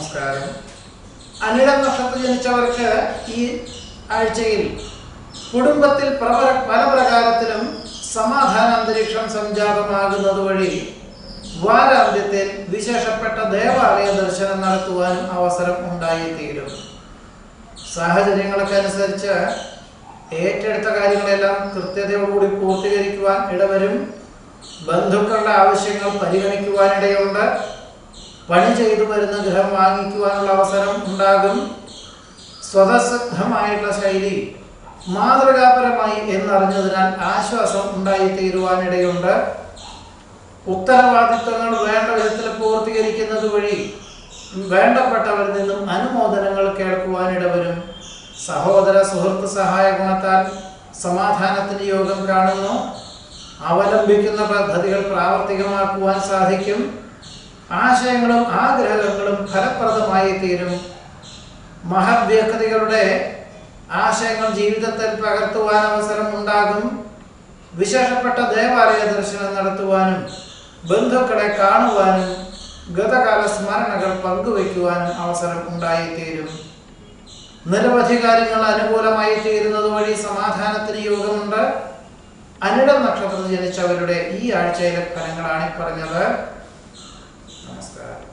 നമസ്കാരം. അനിഴം നക്ഷത്രത്തിൽ ജനിച്ചവർക്ക് ഈ ആഴ്ചയിൽ കുടുംബത്തിൽ പല പ്രകാരത്തിലും സമാധാന അന്തരീക്ഷം സംജാതമാകുന്നത് വഴി വാരാന്ത്യത്തിൽ വിശേഷപ്പെട്ട ദേവാലയ ദർശനം നടത്തുവാനും അവസരം ഉണ്ടായിത്തീരും. സാഹചര്യങ്ങൾക്കനുസരിച്ച് ഏറ്റെടുത്ത കാര്യങ്ങളെല്ലാം കൃത്യതയോടുകൂടി പൂർത്തീകരിക്കുവാൻ ഇടവരും. ബന്ധുക്കളുടെ ആവശ്യങ്ങൾ പരിഗണിക്കുവാനിടയുണ്ട്. പണി ചെയ്തു വരുന്ന ഗൃഹം വാങ്ങിക്കുവാനുള്ള അവസരം ഉണ്ടാകും. സ്വതസിദ്ധമായിട്ടുള്ള ശൈലി മാതൃകാപരമായി എന്നറിഞ്ഞതിനാൽ ആശ്വാസം ഉണ്ടായിത്തീരുവാനിടയുണ്ട്. ഉത്തരവാദിത്വങ്ങൾ വേണ്ട വിധത്തിൽ പൂർത്തീകരിക്കുന്നത് വഴി വേണ്ടപ്പെട്ടവരിൽ നിന്നും അനുമോദനങ്ങൾ കേൾക്കുവാനിടവരും. സഹോദര സുഹൃത്ത് സഹായ ഗുണത്താൽ സമാധാനത്തിന് യോഗം കാണുന്നു. അവലംബിക്കുന്ന പദ്ധതികൾ പ്രാവർത്തികമാക്കുവാൻ സാധിക്കും. ആശയങ്ങളും ആഗ്രഹങ്ങളും ഫലപ്രദമായി തീരും. മഹത് വ്യക്തികളുടെ ആശയങ്ങൾ ജീവിതത്തിൽ പകർത്തുവാൻ അവസരം ഉണ്ടാകും. വിശേഷപ്പെട്ട ദേവാലയ ദർശനം നടത്തുവാനും ബന്ധുക്കളെ കാണുവാനും ഗതകാല സ്മരണകൾ പങ്കുവയ്ക്കുവാനും അവസരം ഉണ്ടായിത്തീരും. നിരവധി കാര്യങ്ങൾ അനുകൂലമായി തീരുന്നത് വഴി സമാധാനത്തിന് യോഗമുണ്ട്. അനിഴം നക്ഷത്രത്തിൽ ജനിച്ചവരുടെ ഈ ആഴ്ചയിലെ ഫലങ്ങളാണ് പറഞ്ഞത്. നമസ്കാരം.